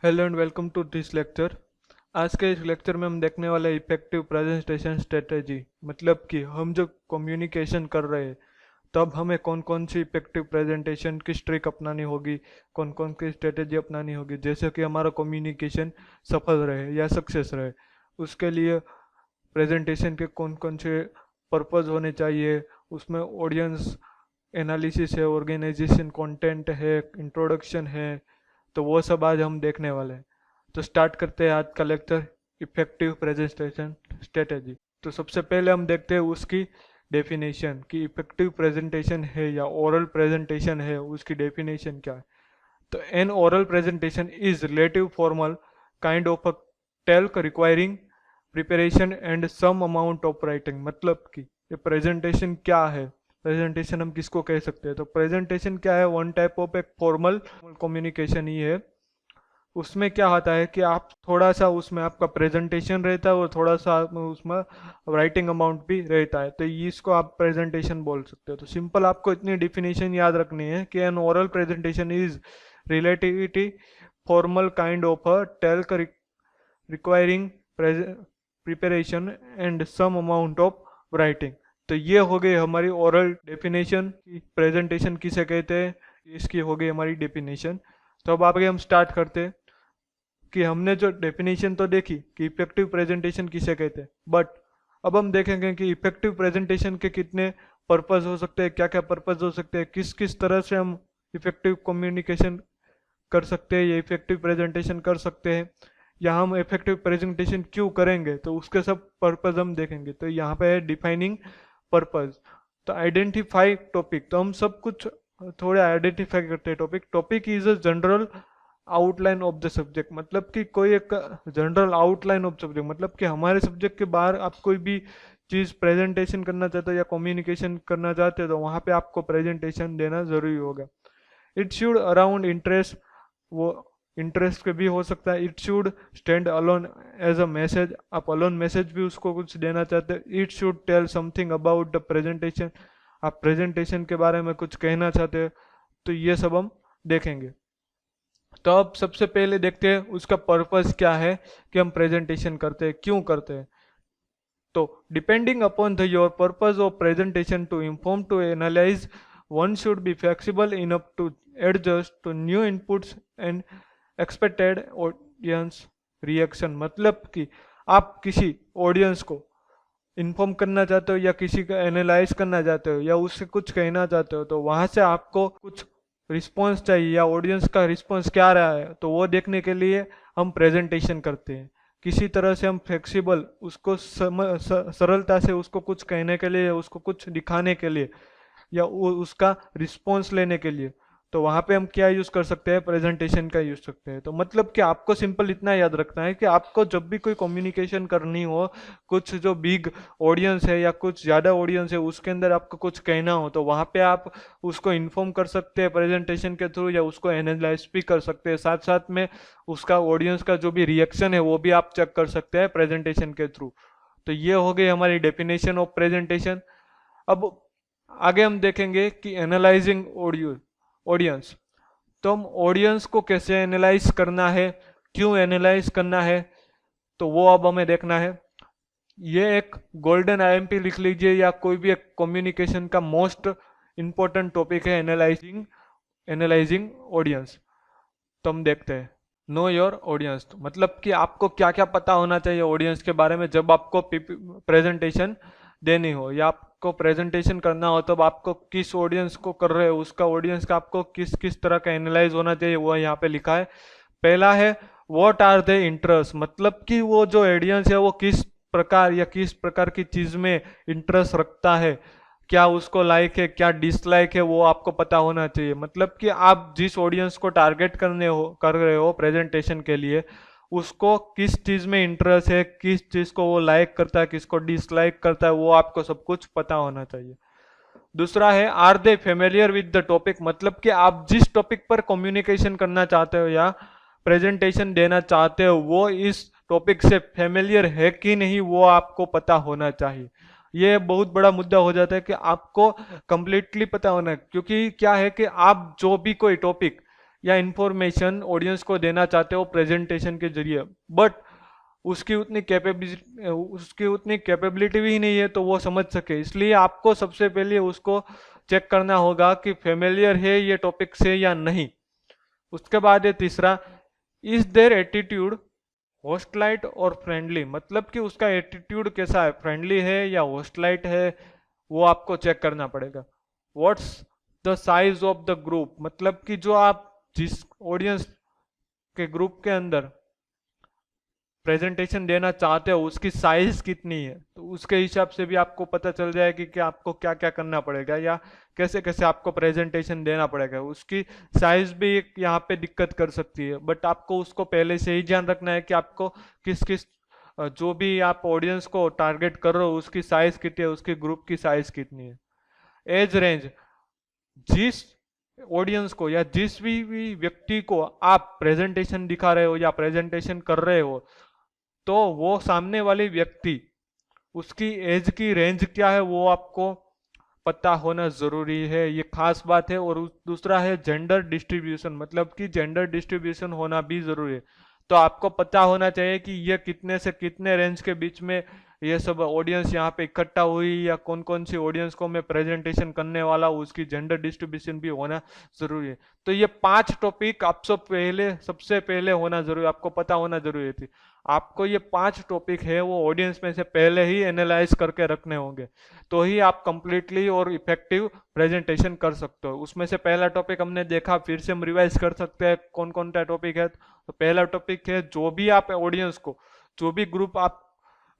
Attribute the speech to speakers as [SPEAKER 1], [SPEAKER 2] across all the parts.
[SPEAKER 1] Hello and welcome to this lecture. आज के इस लेक्चर में हम देखने वाले इफेक्टिव प्रेजेंटेशन स्ट्रेटेजी, मतलब कि हम जो कम्युनिकेशन कर रहे हैं तब हमें कौन कौन सी इफेक्टिव प्रेजेंटेशन की ट्रिक अपनानी होगी, कौन कौन सी स्ट्रेटेजी अपनानी होगी, जैसे कि हमारा कम्युनिकेशन सफल रहे या सक्सेस रहे। उसके लिए प्रेजेंटेशन के कौन कौन से पर्पस होने चाहिए, उसमें ऑडियंस एनालिसिस है, ऑर्गेनाइजेशन कंटेंट है, इंट्रोडक्शन है, तो वो सब आज हम देखने वाले हैं। तो स्टार्ट करते हैं आज का लेक्चर, इफेक्टिव प्रेजेंटेशन स्ट्रेटेजी। तो सबसे पहले हम देखते हैं उसकी डेफिनेशन कि इफेक्टिव प्रेजेंटेशन है या ओरल प्रेजेंटेशन है, उसकी डेफिनेशन क्या है। तो an oral presentation is relative formal kind of a talk requiring preparation and some amount of writing. मतलब कि ये प्रेजेंटेशन क्या है, प्रेजेंटेशन हम किसको कह सकते हैं। तो प्रेजेंटेशन क्या है, वन टाइप ऑफ एक फॉर्मल कम्युनिकेशन ही है। उसमें क्या होता है कि आप थोड़ा सा उसमें आपका प्रेजेंटेशन रहता है और थोड़ा सा उसमें राइटिंग अमाउंट भी रहता है, तो इसको आप प्रेजेंटेशन बोल सकते हो। तो सिंपल आपको इतनी डिफिनेशन याद रखनी है कि an oral presentation is relativity formal kind of a talk requiring preparation and some amount of writing. तो ये हो गई हमारी ओरल डेफिनेशन की प्रेजेंटेशन किसे कहते हैं, इसकी हो गई हमारी डेफिनेशन। तो अब आगे हम स्टार्ट करते हैं कि हमने जो डेफिनेशन तो देखी कि इफेक्टिव प्रेजेंटेशन किसे कहते हैं, बट अब हम देखेंगे कि इफेक्टिव प्रेजेंटेशन के कितने पर्पस हो सकते हैं, क्या क्या पर्पस हो सकते हैं, किस किस तरह से हम इफेक्टिव कम्युनिकेशन कर सकते हैं या इफेक्टिव प्रेजेंटेशन कर सकते हैं, या हम इफेक्टिव प्रेजेंटेशन क्यों करेंगे, तो उसके सब पर्पस हम देखेंगे। तो यहाँ पे है डिफाइनिंग पर्पस। तो आइडेंटिफाई टॉपिक, तो हम सब कुछ थोड़े आइडेंटिफाई करते हैं। Topic, topic is a general outline of the subject, मतलब कि कोई एक जनरल आउटलाइन ऑफ सब्जेक्ट, मतलब कि हमारे सब्जेक्ट के बाहर आप कोई भी चीज़ प्रेजेंटेशन करना चाहते हो या कम्युनिकेशन करना चाहते हो तो वहाँ पे आपको प्रेजेंटेशन देना ज़रूरी होगा। इट शुड अराउंड इंटरेस्ट, वो इंटरेस्ट के भी हो सकता है। It should stand alone as a message, आप अलोन मैसेज भी उसको कुछ देना चाहते हो। It should tell something about the presentation, आप प्रेजेंटेशन के बारे में कुछ कहना चाहते हो। तो ये सब हम देखेंगे। तो अब सबसे पहले देखते हैं उसका पर्पस क्या है कि हम प्रेजेंटेशन करते हैं, क्यों करते हैं। तो depending upon the your purpose of presentation to inform to analyse, one should be flexible enough to adjust to new inputs and expected audience reaction. मतलब कि आप किसी ऑडियंस को इन्फॉर्म करना चाहते हो या किसी का एनालाइज करना चाहते हो या उससे कुछ कहना चाहते हो, तो वहाँ से आपको कुछ रिस्पॉन्स चाहिए या ऑडियंस का रिस्पॉन्स क्या रहा है, तो वो देखने के लिए हम प्रेजेंटेशन करते हैं। किसी तरह से हम फ्लेक्सिबल उसको सरलता से उसको कुछ कहने के लिए, उसको कुछ दिखाने के लिए या उसका रिस्पॉन्स लेने के लिए, तो वहाँ पे हम क्या यूज़ कर सकते हैं, प्रेजेंटेशन का यूज़ सकते हैं। तो मतलब कि आपको सिंपल इतना याद रखना है कि आपको जब भी कोई कम्युनिकेशन करनी हो, कुछ जो बिग ऑडियंस है या कुछ ज़्यादा ऑडियंस है उसके अंदर आपको कुछ कहना हो, तो वहाँ पे आप उसको इन्फॉर्म कर सकते हैं प्रेजेंटेशन के थ्रू या उसको एनालाइज भी कर सकते हैं। साथ साथ में उसका ऑडियंस का जो भी रिएक्शन है वो भी आप चेक कर सकते हैं प्रेजेंटेशन के थ्रू। तो ये हो गई हमारी डेफिनेशन ऑफ प्रेजेंटेशन। अब आगे हम देखेंगे कि एनालाइजिंग ऑडियंस। तो हम ऑडियंस को कैसे एनालाइज करना है, क्यों एनालाइज करना है, तो वो अब हमें देखना है। ये एक गोल्डन आईएमपी लिख लीजिए या कोई भी एक कम्युनिकेशन का मोस्ट इंपॉर्टेंट टॉपिक है एनालाइजिंग एनालाइजिंग ऑडियंस। तो हम देखते हैं नो योर ऑडियंस, मतलब कि आपको क्या क्या पता होना चाहिए ऑडियंस के बारे में जब आपको प्रेजेंटेशन देनी हो या आपको प्रेजेंटेशन करना हो, तब आपको किस ऑडियंस को कर रहे हो, उसका ऑडियंस का आपको किस किस तरह का एनालाइज होना चाहिए, वो यहाँ पे लिखा है। पहला है व्हाट आर द इंटरेस्ट, मतलब कि वो जो ऑडियंस है वो किस प्रकार या किस प्रकार की चीज में इंटरेस्ट रखता है, क्या उसको लाइक है क्या डिसलाइक है, वो आपको पता होना चाहिए। मतलब कि आप जिस ऑडियंस को टारगेट कर रहे हो प्रेजेंटेशन के लिए, उसको किस चीज में इंटरेस्ट है, किस चीज को वो लाइक करता है, किसको डिसलाइक करता है, वो आपको सब कुछ पता होना चाहिए। दूसरा है are they familiar with the topic, मतलब कि आप जिस टॉपिक पर कम्युनिकेशन करना चाहते हो या प्रेजेंटेशन देना चाहते हो वो इस टॉपिक से फेमिलियर है कि नहीं, वो आपको पता होना चाहिए। ये बहुत बड़ा मुद्दा हो जाता है कि आपको कंप्लीटली पता होना है, क्योंकि क्या है कि आप जो भी कोई टॉपिक या इंफॉर्मेशन ऑडियंस को देना चाहते हो प्रेजेंटेशन के जरिए, बट उसकी उतनी कैपेबिलिटी भी नहीं है तो वो समझ सके। इसलिए आपको सबसे पहले उसको चेक करना होगा कि फेमिलियर है ये टॉपिक से या नहीं। उसके बाद है तीसरा, इज देयर एटीट्यूड होस्टलाइट और फ्रेंडली, मतलब कि उसका एटीट्यूड कैसा है, फ्रेंडली है या होस्टलाइट है, वो आपको चेक करना पड़ेगा। What's the size of the group, मतलब कि जो आप जिस ऑडियंस के ग्रुप के अंदर प्रेजेंटेशन देना चाहते हो उसकी साइज कितनी है, तो उसके हिसाब से भी आपको पता चल जाएगी कि आपको क्या क्या करना पड़ेगा या कैसे कैसे आपको प्रेजेंटेशन देना पड़ेगा। उसकी साइज भी एक यहाँ पे दिक्कत कर सकती है, बट आपको उसको पहले से ही ध्यान रखना है कि आपको किस किस जो भी आप ऑडियंस को टारगेट कर रहे हो उसकी साइज कितनी है, उसकी ग्रुप की साइज कितनी है। एज रेंज, जिस ऑडियंस को या जिस भी व्यक्ति को आप प्रेजेंटेशन दिखा रहे हो या प्रेजेंटेशन कर रहे हो, तो वो सामने वाली व्यक्ति उसकी एज की रेंज क्या है वो आपको पता होना जरूरी है, ये खास बात है। और दूसरा है जेंडर डिस्ट्रीब्यूशन, मतलब कि जेंडर डिस्ट्रीब्यूशन होना भी जरूरी है। तो आपको पता होना चाहिए कि ये कितने से कितने रेंज के बीच में ये सब ऑडियंस यहाँ पे इकट्ठा हुई या कौन कौन सी ऑडियंस को मैं प्रेजेंटेशन करने वाला हूँ, उसकी जेंडर डिस्ट्रीब्यूशन भी होना जरूरी है। तो ये 5 टॉपिक आप सबसे पहले होना जरूरी, आपको पता होना जरूरी थी। आपको ये 5 टॉपिक है वो ऑडियंस में से पहले ही एनालाइज करके रखने होंगे, तो ही आप कंप्लीटली और इफेक्टिव प्रेजेंटेशन कर सकते हो। उसमें से पहला टॉपिक हमने देखा, फिर से हम रिवाइज कर सकते हैं कौन कौन सा टॉपिक है। तो पहला टॉपिक है, जो भी आप ऑडियंस को, जो भी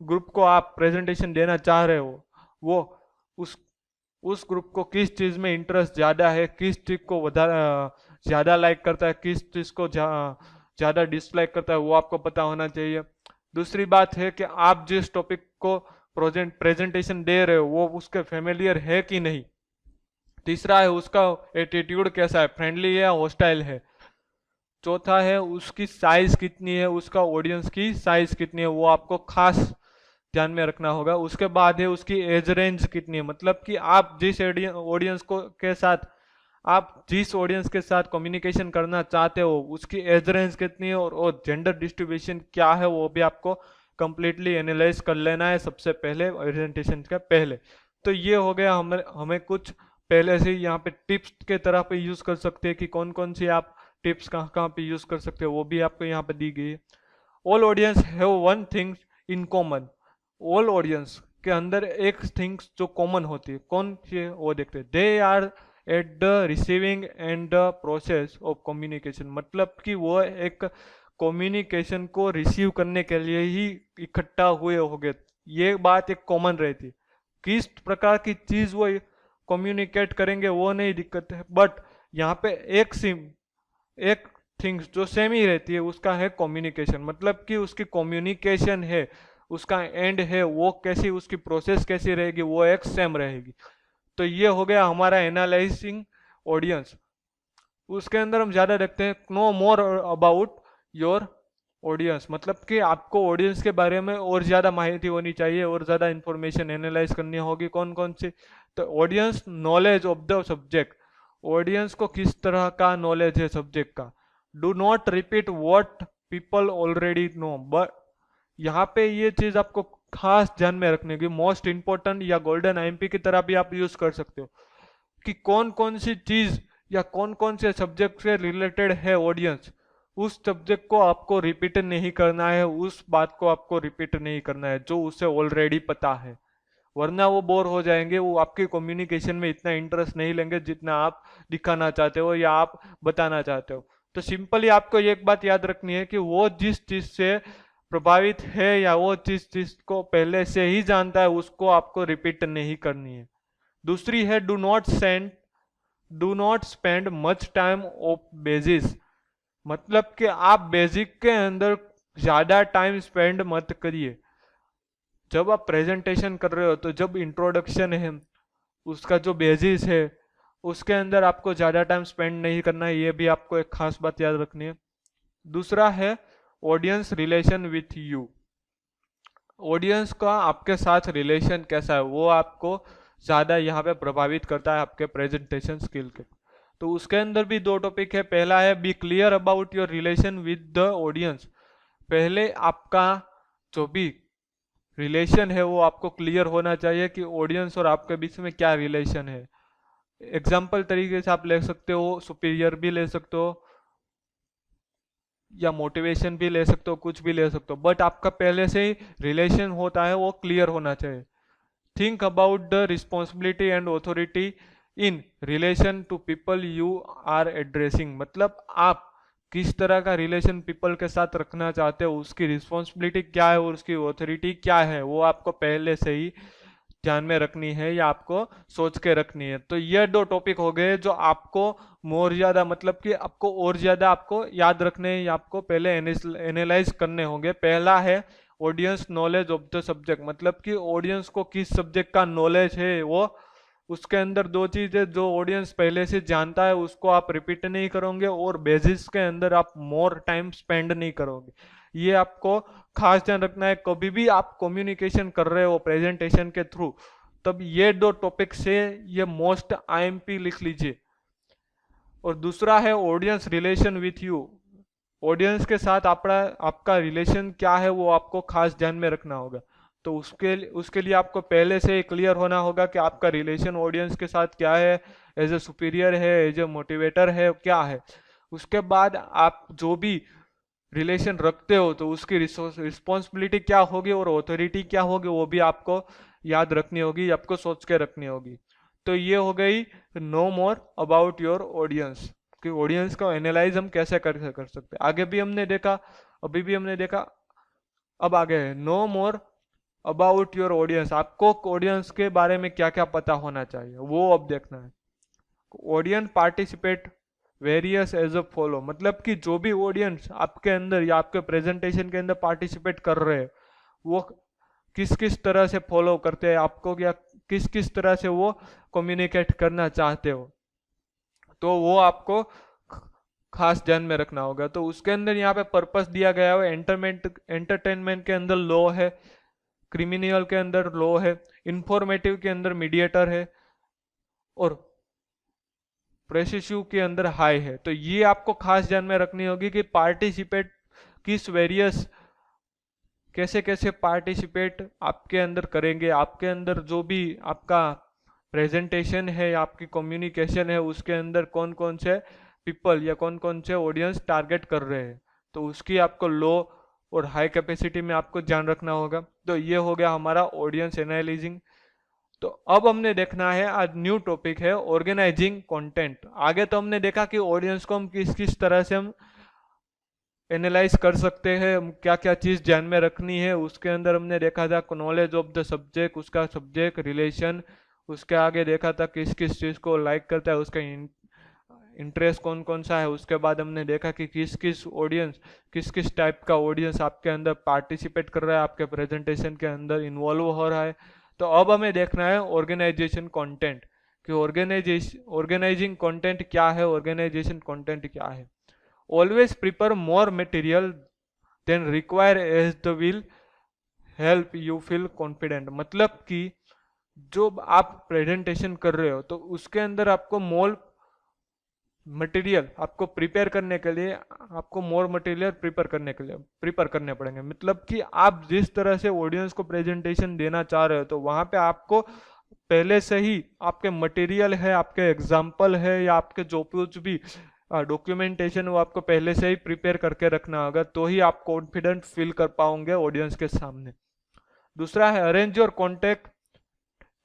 [SPEAKER 1] ग्रुप को आप प्रेजेंटेशन देना चाह रहे हो, वो उस ग्रुप को किस चीज में इंटरेस्ट ज्यादा है, किस चीज को ज्यादा लाइक करता है, किस चीज को ज्यादा डिसलाइक करता है, वो आपको पता होना चाहिए। दूसरी बात है कि आप जिस टॉपिक को प्रेजेंटेशन दे रहे हो वो उसके फेमिलियर है कि नहीं। तीसरा है उसका एटीट्यूड कैसा है, फ्रेंडली है या हॉस्टाइल है। चौथा है उसकी साइज कितनी है, उसका ऑडियंस की साइज कितनी है, वो आपको खास ध्यान में रखना होगा। उसके बाद है उसकी एज रेंज कितनी है, मतलब कि आप जिस ऑडियंस को के साथ आप जिस ऑडियंस के साथ कम्युनिकेशन करना चाहते हो उसकी एज रेंज कितनी है, और जेंडर डिस्ट्रीब्यूशन क्या है वो भी आपको कंप्लीटली एनालाइज कर लेना है सबसे पहले प्रेजेंटेशन के पहले। तो ये हो गया हमें कुछ पहले से यहाँ पे टिप्स के तरह पे यूज कर सकते हैं कि कौन कौन सी आप टिप्स कहाँ कहाँ पे यूज कर सकते हो, वो भी आपको यहाँ पे दी गई है। All audience have one thing in common, all audience के अंदर एक थिंग्स जो कॉमन होती है, कौन सी है वो देखते हैं। They are at the receiving end the process of communication, मतलब कि वो एक कम्युनिकेशन को रिसीव करने के लिए ही इकट्ठा हुए होंगे। ये बात एक कॉमन रहती, किस प्रकार की चीज वो कम्युनिकेट करेंगे वो नहीं दिक्कत है, बट यहाँ पे एक थिंग्स जो सेम ही रहती है उसका है कम्युनिकेशन, मतलब कि उसकी कम्युनिकेशन है, उसका एंड है, वो कैसी उसकी प्रोसेस कैसी रहेगी वो एक सेम रहेगी। तो ये हो गया हमारा एनालाइजिंग ऑडियंस। उसके अंदर हम ज्यादा देखते हैं know more about your audience, मतलब कि आपको ऑडियंस के बारे में और ज्यादा माहिती होनी चाहिए और ज्यादा इंफॉर्मेशन एनालाइज करनी होगी। कौन कौन सी, तो audience knowledge of the subject, audience को किस तरह का नॉलेज है सब्जेक्ट का। Do not repeat what people already know, but यहाँ पे ये चीज आपको खास ध्यान में रखने की, मोस्ट इंपॉर्टेंट या गोल्डन आईएमपी की तरह भी आप यूज कर सकते हो कि कौन कौन सी चीज या कौन कौन से सब्जेक्ट से रिलेटेड है ऑडियंस, उस सब्जेक्ट को आपको रिपीट नहीं करना है, उस बात को आपको रिपीट नहीं करना है जो उसे ऑलरेडी पता है, वरना वो बोर हो जाएंगे, वो आपके कम्युनिकेशन में इतना इंटरेस्ट नहीं लेंगे जितना आप दिखाना चाहते हो या आप बताना चाहते हो। तो सिंपली आपको एक बात याद रखनी है कि वो जिस चीज से प्रभावित है या वो जिस चीज को पहले से ही जानता है उसको आपको रिपीट नहीं करनी है। दूसरी है do not spend much time of basis, मतलब कि आप बेसिक के अंदर ज्यादा टाइम स्पेंड मत करिए। जब आप प्रेजेंटेशन कर रहे हो तो जब इंट्रोडक्शन है उसका जो बेसिस है उसके अंदर आपको ज्यादा टाइम स्पेंड नहीं करना है, ये भी आपको एक खास बात याद रखनी है। दूसरा है audience relation with you, audience का आपके साथ रिलेशन कैसा है वो आपको ज्यादा यहाँ पे प्रभावित करता है आपके प्रेजेंटेशन स्किल के। तो उसके अंदर भी दो टॉपिक है। पहला है be clear about your relation with the audience. पहले आपका जो भी रिलेशन है वो आपको क्लियर होना चाहिए कि ऑडियंस और आपके बीच में क्या रिलेशन है। एग्जाम्पल तरीके से आप ले सकते हो, सुपीरियर भी ले सकते हो या मोटिवेशन भी ले सकते हो, कुछ भी ले सकते हो, बट आपका पहले से ही रिलेशन होता है वो क्लियर होना चाहिए। Think about the responsibility and authority in relation to people you are addressing. मतलब आप किस तरह का रिलेशन पीपल के साथ रखना चाहते हो, उसकी रिस्पॉन्सिबिलिटी क्या है और उसकी ऑथोरिटी क्या है, वो आपको पहले से ही ध्यान में रखनी है या आपको सोच के रखनी है। तो ये दो टॉपिक हो गए जो आपको मोर ज्यादा, मतलब कि आपको और ज्यादा आपको याद रखने हैं या आपको पहले एनालाइज करने होंगे। पहला है audience knowledge of the subject, मतलब कि ऑडियंस को किस सब्जेक्ट का नॉलेज है वो, उसके अंदर दो चीजें जो ऑडियंस पहले से जानता है उसको आप रिपीट नहीं करोगे और बेसिस के अंदर आप मोर टाइम स्पेंड नहीं करोगे। ये आपको खास ध्यान रखना है। कभी भी आप कम्युनिकेशन कर रहे हो प्रेजेंटेशन के थ्रू, तब ये दो टॉपिक से ये मोस्ट आईएमपी लिख लीजिए। और दूसरा है audience relation with you. Audience के साथ आपका रिलेशन क्या है वो आपको खास ध्यान में रखना होगा। तो उसके लिए आपको पहले से क्लियर होना होगा कि आपका रिलेशन ऑडियंस के साथ क्या है, एज ए सुपीरियर है, एज ए मोटिवेटर है, क्या है। उसके बाद आप जो भी रिलेशन रखते हो तो उसकी रिस्पॉन्सिबिलिटी क्या होगी और ऑथोरिटी क्या होगी वो भी आपको याद रखनी होगी, आपको सोच के रखनी होगी। तो ये हो गई know more about your audience, कि ऑडियंस को एनालाइज हम कैसे कर सकते हैं। आगे भी हमने देखा, अभी भी हमने देखा, अब आगे है know more about your audience. आपको ऑडियंस के बारे में क्या क्या पता होना चाहिए वो अब देखना है। Audience participate various as a follow, मतलब कि जो भी ऑडियंस आपके अंदर या आपके प्रेजेंटेशन के अंदर पार्टिसिपेट कर रहे हैं वो किस किस तरह से फॉलो करते हैं आपको, या किस किस तरह से वो कम्युनिकेट करना चाहते हो, तो वो आपको खास ध्यान में रखना होगा। तो उसके अंदर यहाँ पे पर्पस दिया गया है, एंटरटेनमेंट के अंदर लो है, क्रिमिनल के अंदर लो है, इंफॉर्मेटिव के अंदर मीडिएटर है और प्रेसिसिव के अंदर हाई है। तो ये आपको खास ध्यान में रखनी होगी कि पार्टिसिपेट किस वेरियस कैसे कैसे पार्टिसिपेट आपके अंदर करेंगे। आपके अंदर जो भी आपका प्रेजेंटेशन है या आपकी कम्युनिकेशन है उसके अंदर कौन कौन से पीपल या कौन कौन से ऑडियंस टारगेट कर रहे हैं, तो उसकी आपको लो और हाई कैपेसिटी में आपको ध्यान रखना होगा। तो ये हो गया हमारा ऑडियंस एनालाइजिंग। तो अब हमने देखना है, आज न्यू टॉपिक है ऑर्गेनाइजिंग कंटेंट। आगे तो हमने देखा कि ऑडियंस को हम किस किस तरह से हम एनालाइज कर सकते हैं, क्या क्या चीज ध्यान में रखनी है। उसके अंदर हमने देखा था नॉलेज ऑफ द सब्जेक्ट, उसका सब्जेक्ट रिलेशन, उसके आगे देखा था किस किस चीज को लाइक करता है, उसका इंटरेस्ट कौन कौन सा है। उसके बाद हमने देखा कि किस किस ऑडियंस, किस किस टाइप का ऑडियंस आपके अंदर पार्टिसिपेट कर रहा है, आपके प्रेजेंटेशन के अंदर इन्वॉल्व हो रहा है। तो अब हमें देखना है ऑर्गेनाइजेशन कंटेंट, कि ऑर्गेनाइजिंग कंटेंट क्या है, ऑर्गेनाइजेशन कंटेंट क्या है। Always prepare more material than require as the will help you feel confident. मतलब कि जो आप प्रेजेंटेशन कर रहे हो तो उसके अंदर आपको मोर मटेरियल आपको प्रिपेयर करने के लिए, आपको मोर मटेरियल प्रिपेयर करने पड़ेंगे। मतलब कि आप जिस तरह से ऑडियंस को प्रेजेंटेशन देना चाह रहे हो तो वहां पे आपको पहले से ही आपके मटेरियल है, आपके एग्जाम्पल है या आपके जो कुछ भी डॉक्यूमेंटेशन वो आपको पहले से ही प्रिपेयर करके रखना होगा, तो ही आप कॉन्फिडेंट फील कर पाओगे ऑडियंस के सामने। दूसरा है arrange your contact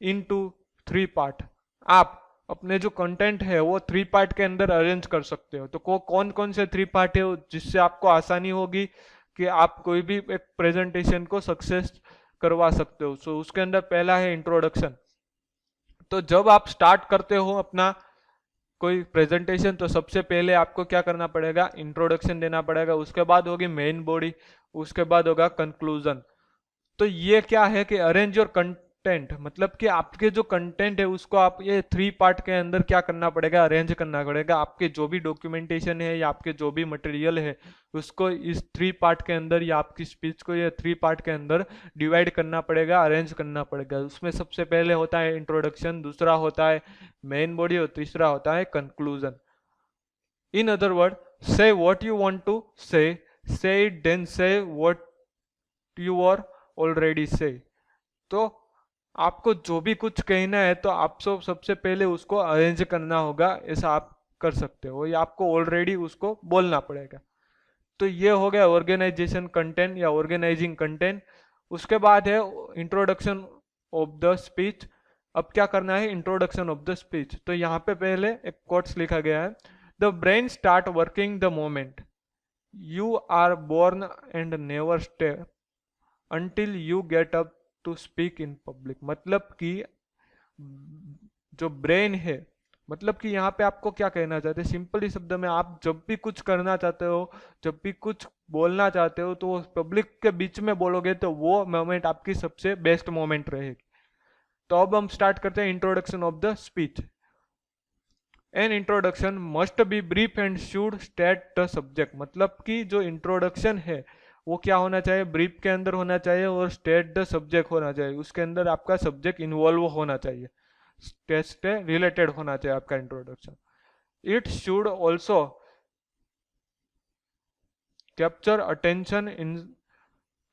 [SPEAKER 1] into 3 part. आप अपने जो कंटेंट है वो 3 पार्ट के अंदर अरेंज कर सकते हो। तो कौन कौन से 3 पार्ट है जिससे आपको आसानी होगी कि आप कोई भी एक प्रेजेंटेशन को सक्सेस करवा सकते हो। सो उसके अंदर पहला है इंट्रोडक्शन। तो जब आप स्टार्ट करते हो अपना कोई प्रेजेंटेशन तो सबसे पहले आपको क्या करना पड़ेगा, इंट्रोडक्शन देना पड़ेगा। उसके बाद होगी मेन बॉडी, उसके बाद होगा कंक्लूजन। तो ये क्या है कि अरेंज योर कंटेंट, मतलब कि आपके जो कंटेंट है उसको आप ये 3 पार्ट के अंदर क्या करना पड़ेगा, अरेंज करना पड़ेगा। आपके जो भी डॉक्यूमेंटेशन है या आपके जो भी मटेरियल है उसको इस 3 पार्ट के अंदर या आपकी स्पीच को ये 3 पार्ट के अंदर डिवाइड करना पड़ेगा, अरेंज करना पड़ेगा। उसमें सबसे पहले होता है इंट्रोडक्शन, दूसरा होता है मेन बॉडी और तीसरा होता है conclusion. In other word, say what you want to say it, then say what you are already say. तो आपको जो भी कुछ कहना है तो आपको सबसे पहले उसको अरेंज करना होगा, ऐसा आप कर सकते हो, या आपको ऑलरेडी उसको बोलना पड़ेगा. तो ये हो गया ऑर्गेनाइजेशन कंटेंट या ऑर्गेनाइजिंग कंटेंट. उसके बाद है इंट्रोडक्शन ऑफ द स्पीच. अब क्या करना है, इंट्रोडक्शन ऑफ द स्पीच. तो यहाँ पे पहले एक कोट्स लिखा गया है, the brain start working the moment you are born and never stay until you get up to speak in public. मतलब कि जो ब्रेन है, मतलब कि यहाँ पे आपको क्या कहना चाहते हैं, सिंपली शब्द में, आप जब भी कुछ करना चाहते हो, जब भी कुछ बोलना चाहते हो, तो पब्लिक के बीच में बोलोगे तो वो मोमेंट आपकी सबसे बेस्ट मोमेंट रहेगी. तो अब हम स्टार्ट करते हैं introduction of the speech. An introduction must be brief and should state the subject. मतलब कि जो इंट्रोडक्शन है वो क्या होना चाहिए, ब्रीफ के अंदर होना चाहिए और स्टेट द सब्जेक्ट होना चाहिए. उसके अंदर आपका सब्जेक्ट इन्वॉल्व होना चाहिए, स्टेट से रिलेटेड होना चाहिए आपका introduction. It should also capture attention,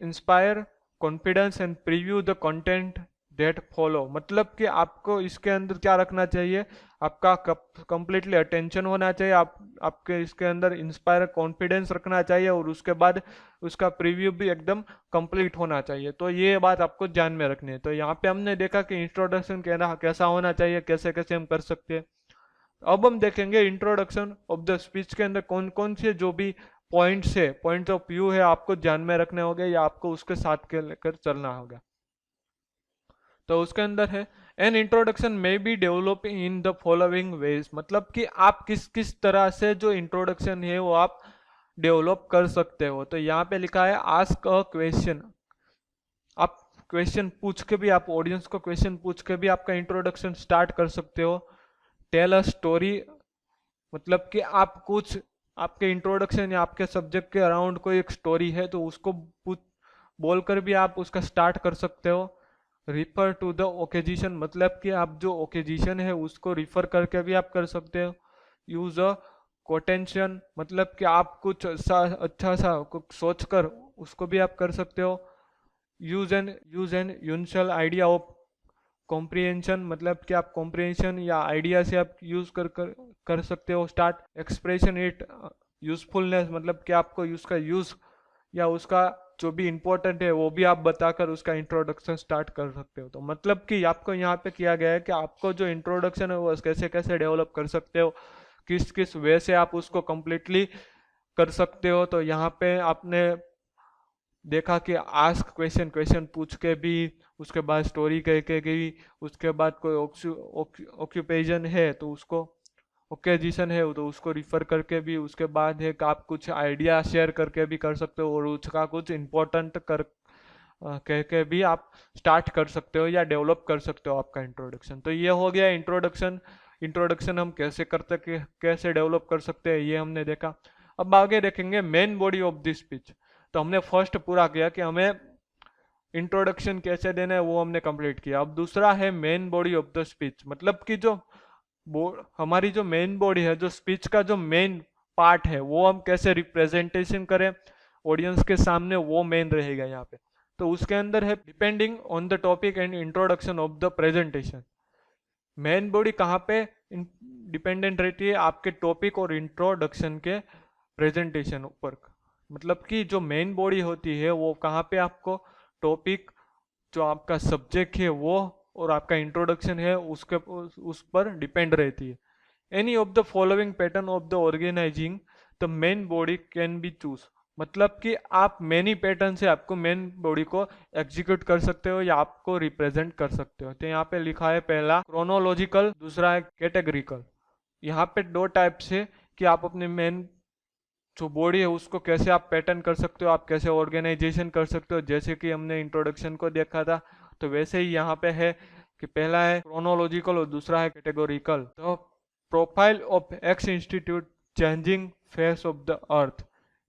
[SPEAKER 1] inspire confidence and preview the content that follow. मतलब कि आपको इसके अंदर क्या रखना चाहिए, आपका कंप्लीटली अटेंशन होना चाहिए, आपके इसके अंदर इंस्पायर कॉन्फिडेंस रखना चाहिए, और उसके बाद उसका प्रीव्यू भी एकदम कंप्लीट होना चाहिए. तो ये बात आपको ध्यान में रखनी है. तो यहाँ पे हमने देखा कि इंट्रोडक्शन कहना कैसा होना चाहिए, कैसे कैसे हम कर सकते हैं. अब हम देखेंगे इंट्रोडक्शन ऑफ द स्पीच के अंदर कौन कौन से जो भी पॉइंट्स है, पॉइंट ऑफ व्यू है, आपको ध्यान में रखने होंगे या आपको उसके साथ के लेकर चलना होगा. तो उसके अंदर है, एन इंट्रोडक्शन में be develop in the following veg. मतलब कि आप किस किस तरह से जो इंट्रोडक्शन है वो आप डेवलप कर सकते हो. तो यहाँ पे लिखा है आस्क अ क्वेश्चन. आप क्वेश्चन पूछ के भी, आप ऑडियंस को क्वेश्चन पूछ के भी आपका इंट्रोडक्शन स्टार्ट कर सकते हो. Tell a story. मतलब कि आप कुछ, आपके इंट्रोडक्शन या आपके सब्जेक्ट के अराउंड कोई एक स्टोरी है तो उसको बोलकर भी आप उसका स्टार्ट कर सकते हो. Refer to the occasion. मतलब कि आप जो ओकेजिशन है उसको रिफर करके भी आप कर सकते हो. Use a quotation. मतलब कि आप कुछ अच्छा सा कुछ सोच कर उसको भी आप कर सकते हो. Use N universal idea of comprehension. मतलब कि आप कॉम्प्रिहेंशन या आइडिया से आप यूज कर सकते हो. Start expression it usefulness. मतलब कि आपको उसका यूज या उसका जो भी इंपॉर्टेंट है वो भी आप बताकर उसका इंट्रोडक्शन स्टार्ट कर सकते हो. तो मतलब कि आपको यहाँ पे किया गया है कि आपको जो इंट्रोडक्शन है वो कैसे कैसे डेवलप कर सकते हो, किस किस वे से आप उसको कंप्लीटली कर सकते हो. तो यहाँ पे आपने देखा कि आस्क क्वेश्चन, क्वेश्चन पूछ के भी, उसके बाद स्टोरी कह के भी, उसके बाद कोई ऑक्यूपेशन है तो उसको, ओकेजिशन है तो उसको रिफर करके भी, उसके बाद है कि आप कुछ आइडिया शेयर करके भी कर सकते हो, और उसका कुछ इम्पोर्टेंट कह के भी आप स्टार्ट कर सकते हो या डेवलप कर सकते हो आपका इंट्रोडक्शन. तो ये हो गया इंट्रोडक्शन. इंट्रोडक्शन हम कैसे करते, कैसे डेवलप कर सकते हैं, ये हमने देखा. अब आगे देखेंगे main body of this speech. तो हमने फर्स्ट पूरा किया कि हमें इंट्रोडक्शन कैसे देना है, वो हमने कंप्लीट किया. अब दूसरा है main body of the speech. मतलब कि जो हमारी जो मेन बॉडी है, जो स्पीच का जो मेन पार्ट है, वो हम कैसे रिप्रेजेंटेशन करें ऑडियंस के सामने, वो मेन रहेगा यहाँ पे. तो उसके अंदर है depending on the topic and introduction of the presentation. Main body कहाँ पे डिपेंडेंट रहती है, आपके टॉपिक और इंट्रोडक्शन के प्रेजेंटेशन ऊपर. मतलब कि जो मेन बॉडी होती है वो कहाँ पे, आपको टॉपिक, जो आपका सब्जेक्ट है वो, और आपका इंट्रोडक्शन है उसके उस पर डिपेंड रहती है. Any of the following pattern of the organising the main body can be choose. मतलब कि आप मेनी पैटर्न से आपको मेन बॉडी को एग्जीक्यूट कर सकते हो या आपको रिप्रेजेंट कर सकते हो. तो यहाँ पे लिखा है पहला क्रोनोलॉजिकल, दूसरा है कैटेगरिकल. यहाँ पे दो टाइप से कि आप अपने मेन जो बॉडी है उसको कैसे आप पैटर्न कर सकते हो, आप कैसे ऑर्गेनाइजेशन कर सकते हो. जैसे कि हमने इंट्रोडक्शन को देखा था, तो वैसे ही यहाँ पे है कि पहला है क्रोनोलॉजिकल और दूसरा है कैटेगोरिकल. तो profile of x institute, changing face of the earth,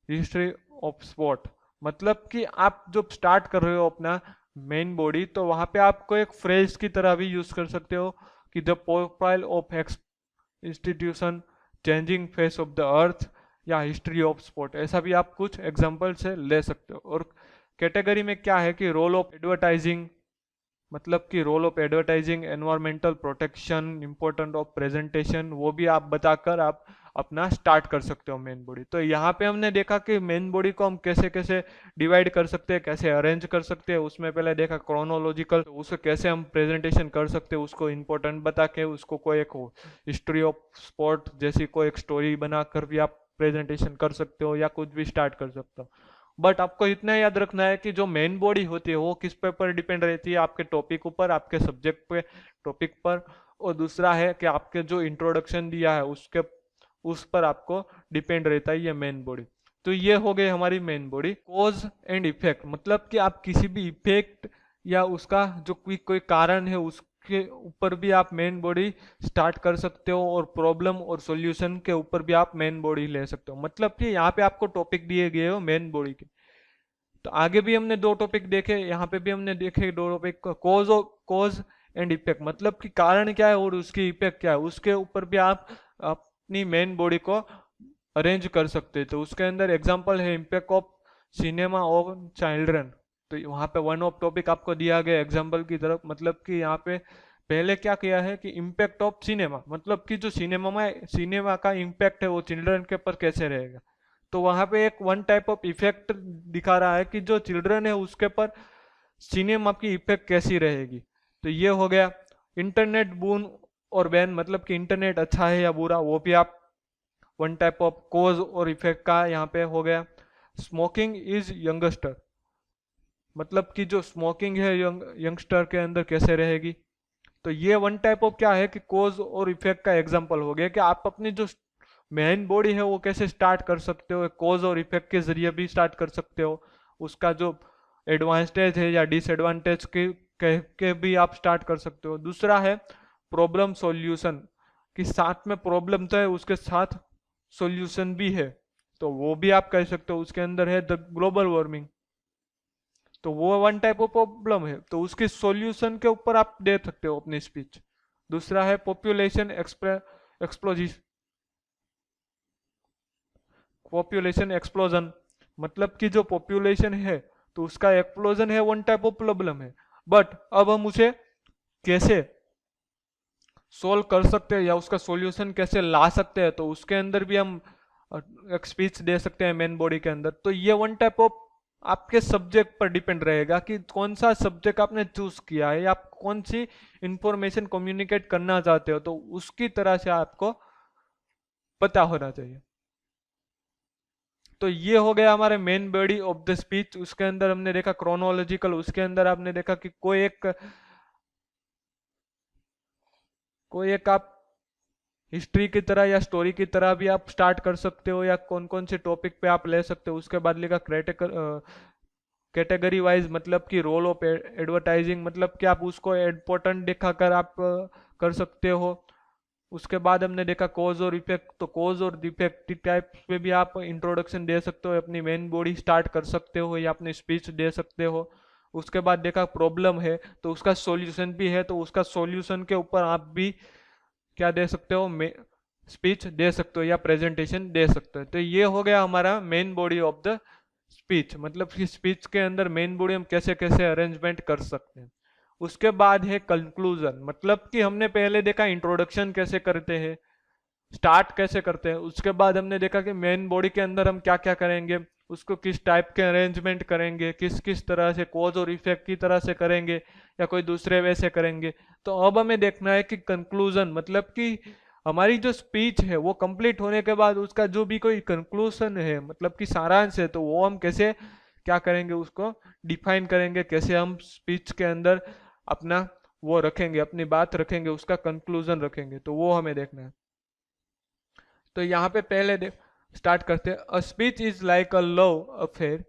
[SPEAKER 1] history of sport. मतलब कि आप जब स्टार्ट कर रहे हो अपना मेन बॉडी, तो वहाँ पे आपको एक फ्रेज की तरह भी यूज कर सकते हो कि the profile of x institution, changing face of the earth या हिस्ट्री ऑफ स्पोर्ट, ऐसा भी आप कुछ एग्जाम्पल से ले सकते हो। और कैटेगरी में क्या है कि रोल ऑफ एडवर्टाइजिंग, मतलब कि role of advertising, environmental protection, important of presentation, वो भी आप बताकर आप अपना स्टार्ट कर सकते हो मेन बॉडी। तो यहाँ पे हमने देखा कि मेन बॉडी को हम कैसे कैसे डिवाइड कर सकते हैं, कैसे अरेंज कर सकते हैं। उसमें पहले देखा क्रोनोलॉजिकल, तो उसे कैसे हम प्रेजेंटेशन कर सकते हैं, उसको इंपॉर्टेंट बता के उसको कोई एक हिस्ट्री ऑफ स्पोर्ट जैसी कोई एक स्टोरी बनाकर भी आप प्रेजेंटेशन कर सकते हो या कुछ भी स्टार्ट कर सकते हो। बट आपको इतना याद रखना है कि जो मेन बॉडी होती है वो किस पे पर डिपेंड रहती है, आपके टॉपिक ऊपर, आपके सब्जेक्ट पे, टॉपिक पर। और दूसरा है कि आपके जो इंट्रोडक्शन दिया है उसके उस पर आपको डिपेंड रहता है ये मेन बॉडी। तो ये हो गई हमारी main body. Cause and effect, मतलब कि आप किसी भी इफेक्ट या उसका जो कोई कारण है उसके ऊपर भी आप मेन बॉडी स्टार्ट कर सकते हो, और प्रॉब्लम और सॉल्यूशन के ऊपर भी आप मेन बॉडी ले सकते हो। मतलब कि यहाँ पे आपको टॉपिक दिए गए हो मेन बॉडी के। तो आगे भी हमने दो टॉपिक देखे, यहाँ पे भी हमने देखे दो टॉपिक, कॉज एंड इफेक्ट, मतलब कि कारण क्या है और उसकी इफेक्ट क्या है, उसके ऊपर भी आप अपनी मेन बॉडी को अरेंज कर सकते हैं। तो उसके अंदर एग्जांपल है impact of cinema on children. तो वहाँ पे वन ऑफ टॉपिक आपको दिया गया एग्जांपल की तरफ, मतलब कि यहाँ पे पहले क्या किया है कि इम्पैक्ट ऑफ सिनेमा, मतलब कि जो सिनेमा का इम्पैक्ट है वो चिल्ड्रन के ऊपर कैसे रहेगा। तो वहाँ पे एक वन टाइप ऑफ इफेक्ट दिखा रहा है कि जो चिल्ड्रन है उसके ऊपर सिनेमा की इफेक्ट कैसी रहेगी। तो ये हो गया। इंटरनेट बून और बैन, मतलब कि इंटरनेट अच्छा है या बुरा, वो भी आप वन टाइप ऑफ कोज और इफेक्ट का यहाँ पे हो गया। स्मोकिंग इज यंगस्टर, मतलब कि जो स्मोकिंग है यंगस्टर के अंदर कैसे रहेगी। तो ये वन टाइप ऑफ क्या है कि कोज और इफेक्ट का एग्जांपल हो गया कि आप अपनी जो मेन बॉडी है वो कैसे स्टार्ट कर सकते हो, कोज और इफेक्ट के जरिए भी स्टार्ट कर सकते हो। उसका जो एडवांटेज है या डिसएडवांटेज के कह के भी आप स्टार्ट कर सकते हो। दूसरा है प्रॉब्लम सॉल्यूशन, कि साथ में प्रॉब्लम तो है उसके साथ सॉल्यूशन भी है, तो वो भी आप कह सकते हो। उसके अंदर है द ग्लोबल वार्मिंग, तो वो वन टाइप ऑफ प्रॉब्लम है, तो उसके सॉल्यूशन के ऊपर आप दे सकते हो अपनी स्पीच। दूसरा है पॉपुलेशन एक्सप्लोजन, मतलब कि जो पॉपुलेशन है तो उसका एक्सप्लोजन है, वन टाइप ऑफ प्रॉब्लम है। बट अब हम उसे कैसे सोल्व कर सकते हैं या उसका सॉल्यूशन कैसे ला सकते हैं, तो उसके अंदर भी हम एक स्पीच दे सकते हैं मेन बॉडी के अंदर। तो ये वन टाइप ऑफ आपके सब्जेक्ट पर डिपेंड रहेगा कि कौन सा सब्जेक्ट आपने चूज किया है या आप कौन सी इंफॉर्मेशन कम्युनिकेट करना चाहते हो, तो उसकी तरह से आपको पता होना चाहिए। तो ये हो गया हमारे main body of the speech. उसके अंदर हमने देखा क्रोनोलॉजिकल, उसके अंदर आपने देखा कि कोई एक आप हिस्ट्री की तरह या स्टोरी की तरह भी आप स्टार्ट कर सकते हो, या कौन कौन से टॉपिक पे आप ले सकते हो। उसके बाद लिखा कैटेगरी वाइज, मतलब कि रोल ऑफ एडवर्टाइजिंग, मतलब कि आप उसको इम्पोर्टेंट दिखाकर आप कर सकते हो। उसके बाद हमने देखा कॉज और इफेक्ट, तो कॉज और इफेक्ट टाइप पे भी आप इंट्रोडक्शन दे सकते हो, अपनी मेन बॉडी स्टार्ट कर सकते हो या अपनी स्पीच दे सकते हो। उसके बाद देखा प्रॉब्लम है तो उसका सॉल्यूशन भी है, तो उसका सॉल्यूशन के ऊपर आप भी क्या दे सकते हो, स्पीच दे सकते हो या प्रेजेंटेशन दे सकते हो। तो ये हो गया हमारा main body of the speech, मतलब कि स्पीच के अंदर मेन बॉडी हम कैसे कैसे अरेंजमेंट कर सकते हैं। उसके बाद है कंक्लूजन, मतलब कि हमने पहले देखा इंट्रोडक्शन कैसे करते हैं, स्टार्ट कैसे करते हैं। उसके बाद हमने देखा कि मेन बॉडी के अंदर हम क्या क्या करेंगे, उसको किस टाइप के अरेंजमेंट करेंगे, किस किस तरह से कॉज और इफेक्ट की तरह से करेंगे या कोई दूसरे वे से करेंगे। तो अब हमें देखना है कि कंक्लूजन, मतलब कि हमारी जो स्पीच है वो कंप्लीट होने के बाद उसका जो भी कोई कंक्लूजन है, मतलब कि सारांश है, तो वो हम कैसे क्या करेंगे, उसको डिफाइन करेंगे, कैसे हम स्पीच के अंदर अपना वो रखेंगे, अपनी बात रखेंगे, उसका कंक्लूजन रखेंगे। तो वो हमें देखना है। तो यहाँ पे पहले स्टार्ट करते हैं। A speech is like a love affair,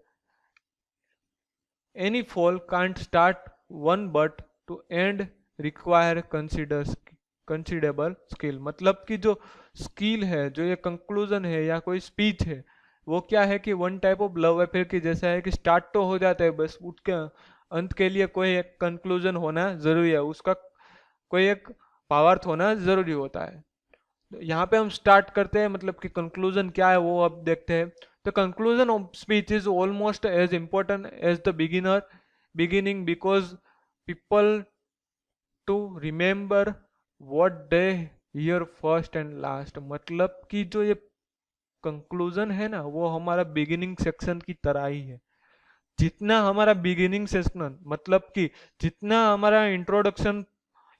[SPEAKER 1] any fool can't start one but to end require considerable skill, मतलब कि जो स्किल है, जो ये कंक्लूजन है या कोई स्पीच है, वो क्या है कि one type of love affair की जैसा है कि स्टार्ट तो हो जाता है, बस उसके अंत के लिए कोई एक कंक्लूजन होना जरूरी है, उसका कोई एक भावार्थ होना जरूरी होता है। यहाँ पे हम स्टार्ट करते हैं, मतलब कि कंक्लूजन क्या है वो अब देखते हैं। The conclusion of speech is almost as important as the beginning because people to remember what they hear first and last. मतलब कि जो ये कंक्लूजन है ना, वो हमारा बिगिनिंग सेक्शन की तरह ही है। जितना हमारा बिगिनिंग सेशन, मतलब कि जितना हमारा इंट्रोडक्शन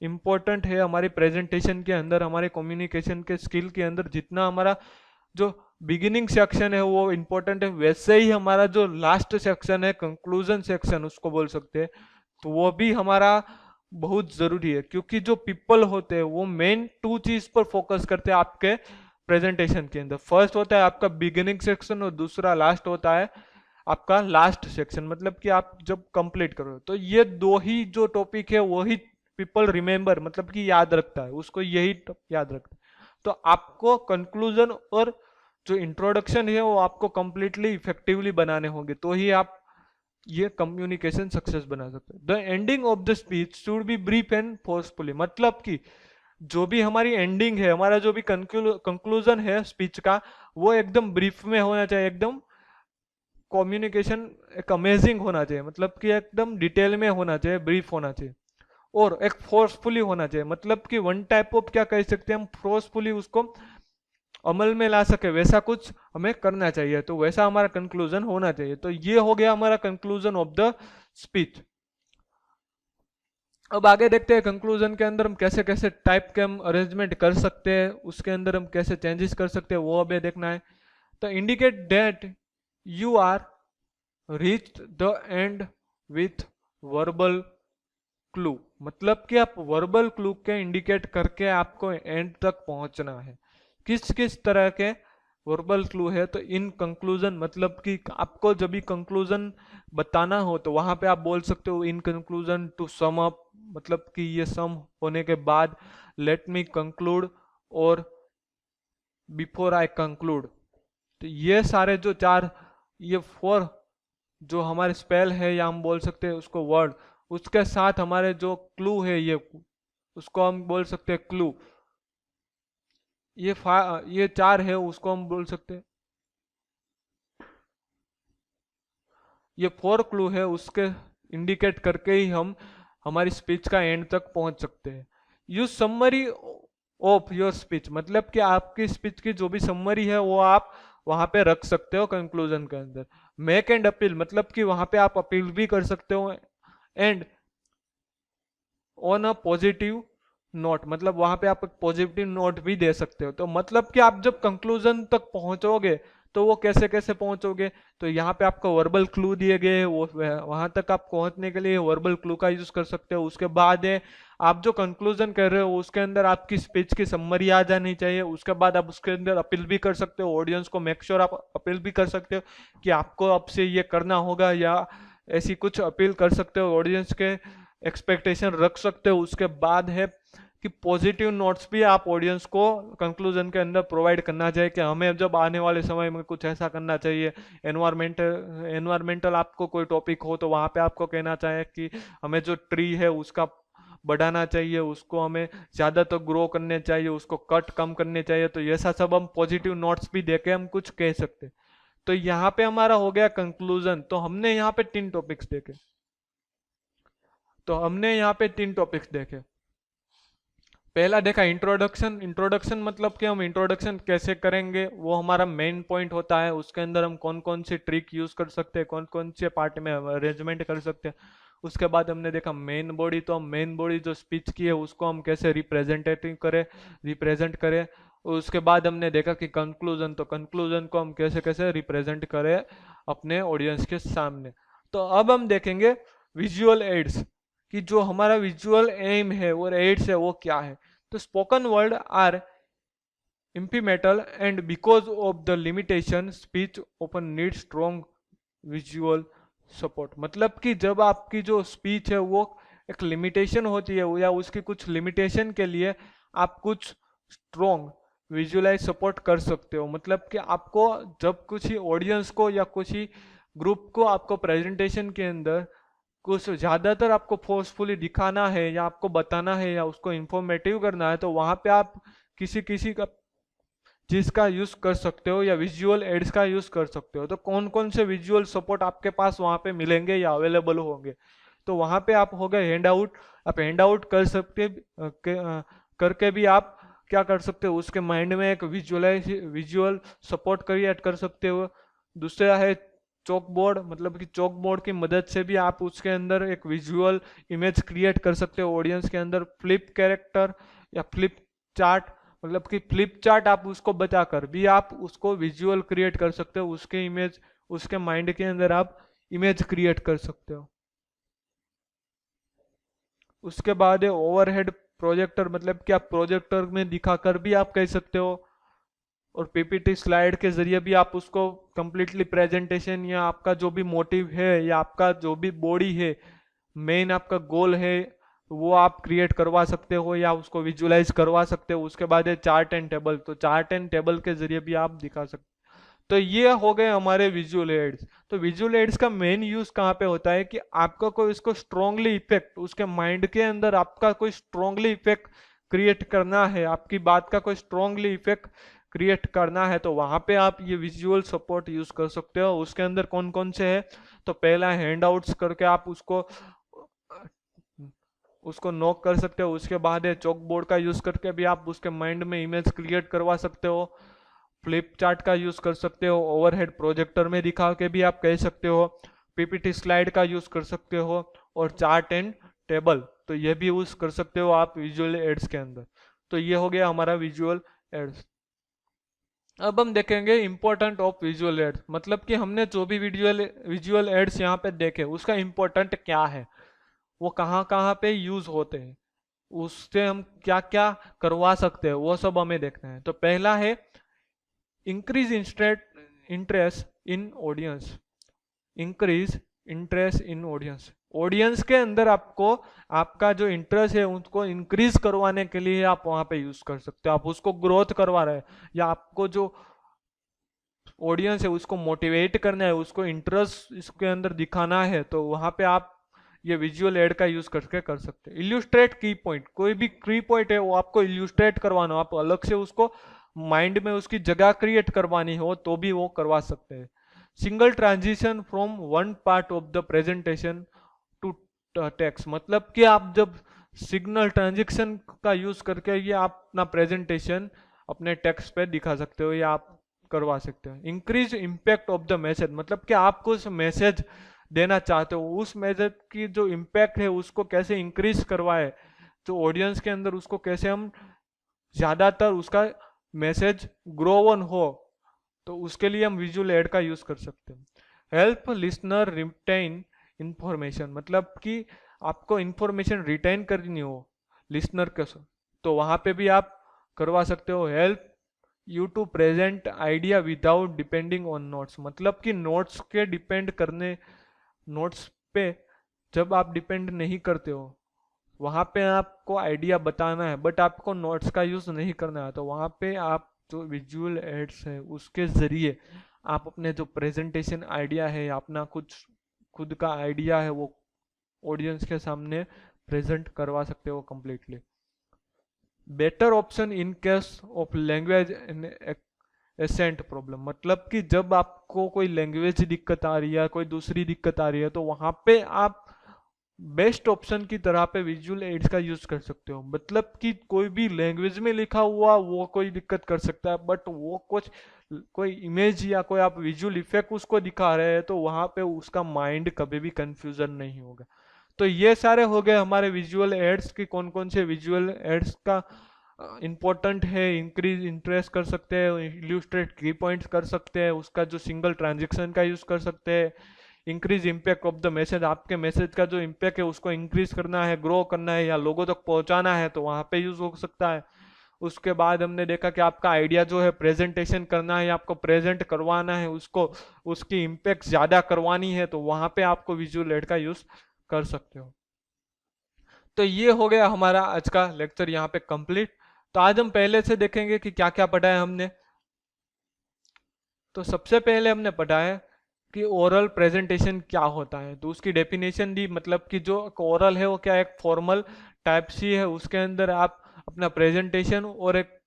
[SPEAKER 1] इम्पोर्टेंट है हमारी प्रेजेंटेशन के अंदर, हमारे कम्युनिकेशन के स्किल के अंदर, जितना हमारा जो बिगिनिंग सेक्शन है वो इम्पोर्टेंट है, वैसे ही हमारा जो लास्ट सेक्शन है, कंक्लूजन सेक्शन उसको बोल सकते हैं, तो वो भी हमारा बहुत जरूरी है। क्योंकि जो पीपल होते हैं वो मेन टू चीज पर फोकस करते हैं आपके प्रेजेंटेशन के अंदर। फर्स्ट होता है आपका बिगिनिंग सेक्शन और दूसरा लास्ट होता है आपका लास्ट सेक्शन, मतलब कि आप जब कंप्लीट करो तो ये दो ही जो टॉपिक है वही पीपल रिमेंबर, मतलब कि याद रखता है, उसको यही याद रखता है। तो आपको कंक्लूजन और जो इंट्रोडक्शन है वो आपको कंप्लीटली इफेक्टिवली बनाने होंगे, तो ही आप ये कम्युनिकेशन सक्सेस बना सकते हैं। The ending of the speech should be brief and forcefully, मतलब कि जो भी हमारी एंडिंग है, हमारा जो भी कंक्लूजन है स्पीच का, वो एकदम ब्रीफ में होना चाहिए, एकदम कम्युनिकेशन एक अमेजिंग होना चाहिए, मतलब कि एकदम डिटेल में होना चाहिए, ब्रीफ होना चाहिए और एक फोर्सफुली होना चाहिए। मतलब कि वन टाइप ऑफ क्या कह सकते हैं हम, फोर्सफुली उसको अमल में ला सके वैसा कुछ हमें करना चाहिए, तो वैसा हमारा कंक्लूजन होना चाहिए। तो ये हो गया हमारा कंक्लूजन ऑफ द स्पीच। अब आगे देखते हैं कंक्लूजन के अंदर हम कैसे कैसे टाइप के हम अरेंजमेंट कर सकते हैं, उसके अंदर हम कैसे चेंजेस कर सकते हैं वो अभी देखना है। तो indicate that you are reached the end with verbal clue, मतलब कि आप वर्बल क्लू के इंडिकेट करके आपको एंड तक पहुंचना है। किस किस तरह के वर्बल क्लू है, तो इन कंक्लूजन, मतलब कि आपको जब भी कंक्लूजन बताना हो तो वहां पे आप बोल सकते हो in conclusion to sum up, मतलब कि ये सम होने के बाद, लेट मी कंक्लूड और बिफोर आई कंक्लूड। तो ये सारे जो चार, ये फोर जो हमारे स्पेल है या हम बोल सकते हैं उसको वर्ड, उसके साथ हमारे जो क्लू है उसको हम बोल सकते हैं क्लू। ये चार है उसको हम बोल सकते हैं, ये फोर क्लू है, उसके इंडिकेट करके ही हम हमारी स्पीच का एंड तक पहुंच सकते हैं। Use summary of your speech, मतलब कि आपकी स्पीच की जो भी समरी है वो आप वहां पे रख सकते हो कंक्लूजन के अंदर। मेक एंड अपील, मतलब कि वहां पे आप अपील भी कर सकते हो, and on a positive note, मतलब वहां पे आप एक पॉजिटिव नोट भी दे सकते हो। तो मतलब कि आप जब कंक्लूजन तक पहुंचोगे तो वो कैसे कैसे पहुंचोगे, तो यहाँ पे आपको वर्बल क्लू दिए गए, वो वहां तक आप पहुंचने के लिए वर्बल क्लू का यूज कर सकते हो। उसके बाद है आप जो कंक्लूजन कर रहे हो उसके अंदर आपकी स्पीच की समरी आ जानी चाहिए। उसके बाद आप उसके अंदर अपील भी कर सकते हो ऑडियंस को, मेक श्योर आप अपील भी कर सकते हो कि आपको अब से ये करना होगा, या ऐसी कुछ अपील कर सकते हो, ऑडियंस के एक्सपेक्टेशन रख सकते हो। उसके बाद है कि पॉजिटिव नोट्स भी आप ऑडियंस को कंक्लूजन के अंदर प्रोवाइड करना चाहिए कि हमें जब आने वाले समय में कुछ ऐसा करना चाहिए। एनवायरमेंटल आपको कोई टॉपिक हो तो वहां पे आपको कहना चाहिए कि हमें जो ट्री है उसका बढ़ाना चाहिए, उसको हमें ज्यादा तो ग्रो करने चाहिए, उसको कट कम करने चाहिए। तो ऐसा सब हम पॉजिटिव नोट्स भी देके हम कुछ कह सकते हैं। तो यहाँ पे हमारा हो गया कंक्लूजन। तो हमने यहाँ पे 3 टॉपिक्स देखे, तो हमने यहाँ पे 3 टॉपिक्स देखे। पहला देखा इंट्रोडक्शन। इंट्रोडक्शन मतलब कि हम इंट्रोडक्शन कैसे करेंगे वो हमारा मेन पॉइंट होता है। उसके अंदर हम कौन कौन सी ट्रिक यूज कर सकते हैं, कौन कौन से पार्ट में अरेंजमेंट कर सकते हैं। उसके बाद हमने देखा मेन बॉडी। तो हम मेन बॉडी जो स्पीच की है उसको हम कैसे रिप्रेजेंट करें। उसके बाद हमने देखा कि कंक्लूजन, तो कंक्लूजन को हम कैसे कैसे रिप्रेजेंट करें अपने ऑडियंस के सामने। तो अब हम देखेंगे विजुअल एड्स, कि जो हमारा विजुअल एम है और एड्स है वो क्या है। तो spoken word are implemental and because of the limitation speech often needs strong visual support, मतलब कि जब आपकी जो स्पीच है वो एक लिमिटेशन होती है या उसकी कुछ लिमिटेशन के लिए आप कुछ स्ट्रॉन्ग विजुअलाइज सपोर्ट कर सकते हो। मतलब कि आपको जब कुछ ही ऑडियंस को या कुछ ही ग्रुप को आपको प्रेजेंटेशन के अंदर कुछ ज़्यादातर आपको फोर्सफुली दिखाना है या आपको बताना है या उसको इंफॉर्मेटिव करना है, तो वहाँ पे आप किसी किसी का चीज का यूज कर सकते हो या विजुअल एड्स का यूज कर सकते हो। तो कौन कौन से विजुअल सपोर्ट आपके पास वहां पे मिलेंगे या अवेलेबल होंगे, तो वहां पे आप हो गए हैंड आउट, आप हैंड आउट कर सकते करके भी आप क्या कर सकते हो, उसके माइंड में एक विजुअल सपोर्ट क्रिएट कर सकते हो। दूसरा है चौक बोर्ड, मतलब कि चौक बोर्ड की मदद से भी आप उसके अंदर एक विजुअल इमेज क्रिएट कर सकते हो ऑडियंस के अंदर। फ्लिप कैरेक्टर या फ्लिप चार्ट, मतलब कि फ्लिप चार्ट आप उसको बताकर भी आप उसको विजुअल क्रिएट कर सकते हो, उसके इमेज उसके माइंड के अंदर आप इमेज क्रिएट कर सकते हो। उसके बाद है ओवरहेड प्रोजेक्टर, मतलब कि आप प्रोजेक्टर में दिखाकर भी आप कह सकते हो, और पीपीटी स्लाइड के जरिए भी आप उसको कंप्लीटली प्रेजेंटेशन या आपका जो भी मोटिव है या आपका जो भी बॉडी है, मेन आपका गोल है, वो आप क्रिएट करवा सकते हो या उसको विजुअलाइज करवा सकते हो। उसके बाद है चार्ट एंड टेबल, तो चार्ट एंड टेबल के जरिए भी आप दिखा सकते हो। तो ये हो गए हमारे विजुअल एड्स। तो विजुअल एड्स का मेन यूज कहाँ पे होता है कि आपका कोई इसको स्ट्रांगली इफेक्ट उसके माइंड के अंदर आपका कोई स्ट्रांगली इफेक्ट क्रिएट करना है, आपकी बात का कोई स्ट्रांगली इफेक्ट क्रिएट करना है, तो वहां पे आप ये विजुअल सपोर्ट यूज कर सकते हो। उसके अंदर कौन कौन से है, तो पहला हैंड आउट्स करके आप उसको नोक कर सकते हो। उसके बाद है चौक बोर्ड का यूज करके भी आप उसके माइंड में इमेज क्रिएट करवा सकते हो। फ्लिप चार्ट का यूज कर सकते हो, ओवरहेड प्रोजेक्टर में दिखा के भी आप कह सकते हो, पीपीटी स्लाइड का यूज कर सकते हो, और चार्ट एंड टेबल, तो ये भी यूज कर सकते हो आप विजुअल एड्स के अंदर। तो ये हो गया हमारा विजुअल एड्स। अब हम देखेंगे इंपॉर्टेंट ऑफ विजुअल एड्स, मतलब कि हमने जो भी विजुअल एड्स यहाँ पे देखे उसका इंपॉर्टेंट क्या है, वो कहाँ कहाँ पे यूज होते हैं, उससे हम क्या क्या करवा सकते हैं, वो सब हमें देखना है। तो पहला है increase interest in audience, increase interest in audience. Audience के अंदर आपको आपका जो इंटरेस्ट है उसको इंक्रीज करवाने के लिए आप वहां पे यूज कर सकते हो। आप उसको ग्रोथ करवा रहे हैं या आपको जो ऑडियंस है उसको मोटिवेट करना है, उसको इंटरेस्ट इसके अंदर दिखाना है, तो वहां पे आप ये विजुअल एड का यूज करके कर सकते हैं। इल्यूस्ट्रेट की पॉइंट, कोई भी की पॉइंट है वो आपको इल्यूस्ट्रेट करवाना हो, आप अलग से उसको माइंड में उसकी जगह क्रिएट करवानी हो तो भी वो करवा सकते हैं। Single transition from one part of the presentation to text, मतलब कि आप जब सिग्नल ट्रांजेक्शन का यूज करके ये आप अपना प्रेजेंटेशन अपने टेक्स्ट पे दिखा सकते हो या आप करवा सकते हो। Increase impact of the message, मतलब कि आपको उस मैसेज देना चाहते हो, उस मैसेज की जो इम्पैक्ट है उसको कैसे इंक्रीज करवाए, जो ऑडियंस के अंदर उसको कैसे हम ज्यादातर उसका मैसेज ग्रो ऑन हो, तो उसके लिए हम विजुअल एड का यूज कर सकते हैं। हेल्प लिसनर रिटेन इंफॉर्मेशन, मतलब कि आपको इंफॉर्मेशन रिटेन करनी हो लिसनर के साथ, तो वहां पे भी आप करवा सकते हो। Help you to present idea without depending on notes, मतलब कि नोट्स के डिपेंड करने, नोट्स पे जब आप डिपेंड नहीं करते हो, वहां पे आपको आइडिया बताना है बट आपको नोट्स का यूज नहीं करना है, तो वहां पे आप जो विजुअल एड्स है उसके जरिए आप अपने जो प्रेजेंटेशन आइडिया है, अपना कुछ खुद का आइडिया है, वो ऑडियंस के सामने प्रेजेंट करवा सकते हो completely. Better option in case of language accent problem, मतलब कि जब आपको कोई लैंग्वेज दिक्कत आ रही है, कोई दूसरी दिक्कत आ रही है, तो वहां पे आप बेस्ट ऑप्शन की तरह पे विजुअल एड्स का यूज कर सकते हो। मतलब कि कोई भी लैंग्वेज में लिखा हुआ वो कोई दिक्कत कर सकता है, बट वो कुछ कोई इमेज या कोई आप विजुअल इफेक्ट उसको दिखा रहे हैं तो वहां पे उसका माइंड कभी भी कंफ्यूजन नहीं होगा। तो ये सारे हो गए हमारे विजुअल एड्स की, कौन कौन से विजुअल एड्स का इंपॉर्टेंट है, इंक्रीज इंटरेस्ट कर सकते हैं, इल्यूस्ट्रेट की पॉइंट्स कर सकते हैं, उसका जो सिंगल ट्रांजेक्शन का यूज कर सकते हैं, increase impact of the message, आपके मैसेज का जो इम्पैक्ट है उसको इंक्रीज करना है, ग्रो करना है या लोगों तक पहुंचाना है, तो वहां पे यूज हो सकता है। उसके बाद हमने देखा कि आपका आइडिया जो है प्रेजेंटेशन करना है, आपको प्रेजेंट करवाना है, उसको उसकी इम्पैक्ट ज्यादा करवानी है, तो वहां पे आपको विजुअल एड का यूज कर सकते हो। तो ये हो गया हमारा आज का लेक्चर यहाँ पे कंप्लीट। तो आज हम पहले से देखेंगे कि क्या क्या पढ़ा है हमने। तो सबसे पहले हमने पढ़ा है कि ओरल प्रेजेंटेशन क्या होता है, तो उसकी डेफिनेशन दी, मतलब कि जो ओरल है वो क्या एक फॉर्मल टाइप सी है, उसके अंदर आप अपना प्रेजेंटेशन और एक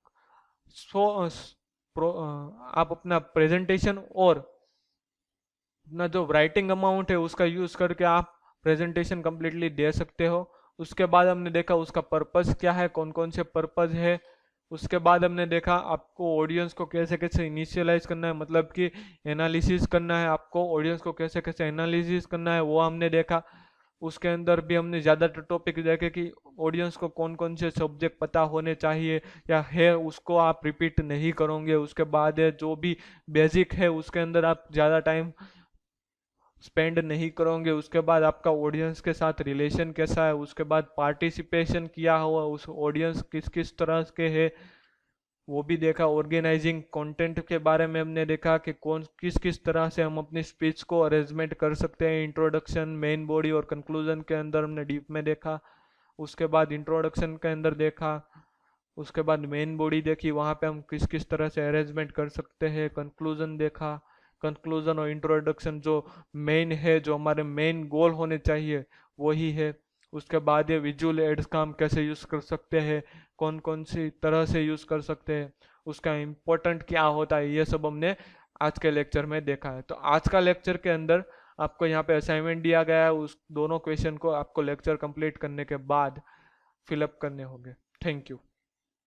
[SPEAKER 1] सो आप अपना प्रेजेंटेशन और अपना जो राइटिंग अमाउंट है उसका यूज करके आप प्रेजेंटेशन कंप्लीटली दे सकते हो। उसके बाद हमने देखा उसका पर्पस क्या है, कौन कौन से पर्पस है। उसके बाद हमने देखा आपको ऑडियंस को कैसे कैसे इनिशियलाइज करना है, मतलब कि एनालिसिस करना है, आपको ऑडियंस को कैसे कैसे एनालिसिस करना है वो हमने देखा। उसके अंदर भी हमने ज़्यादातर टॉपिक देखे कि ऑडियंस को कौन कौन से सब्जेक्ट पता होने चाहिए या है उसको आप रिपीट नहीं करोगे। उसके बाद है जो भी बेसिक है उसके अंदर आप ज़्यादा टाइम स्पेंड नहीं करोगे। उसके बाद आपका ऑडियंस के साथ रिलेशन कैसा है, उसके बाद पार्टिसिपेशन किया हुआ उस ऑडियंस किस किस तरह के है वो भी देखा। ऑर्गेनाइजिंग कंटेंट के बारे में हमने देखा कि कौन किस किस तरह से हम अपनी स्पीच को अरेंजमेंट कर सकते हैं। इंट्रोडक्शन, मेन बॉडी और कंक्लूजन के अंदर हमने डीप में देखा। उसके बाद इंट्रोडक्शन के अंदर देखा, उसके बाद मेन बॉडी देखी, वहाँ पे हम किस किस तरह से अरेंजमेंट कर सकते हैं। कंक्लूजन देखा, कंक्लूजन और इंट्रोडक्शन जो मेन है, जो हमारे मेन गोल होने चाहिए वही है। उसके बाद ये विजुअल एड्स का हम कैसे यूज़ कर सकते हैं, कौन कौन सी तरह से यूज़ कर सकते हैं, उसका इम्पोर्टेंट क्या होता है, ये सब हमने आज के लेक्चर में देखा है। तो आज का लेक्चर के अंदर आपको यहाँ पे असाइनमेंट दिया गया है, उस दोनों क्वेश्चन को आपको लेक्चर कंप्लीट करने के बाद फिलअप करने होंगे। Thank you.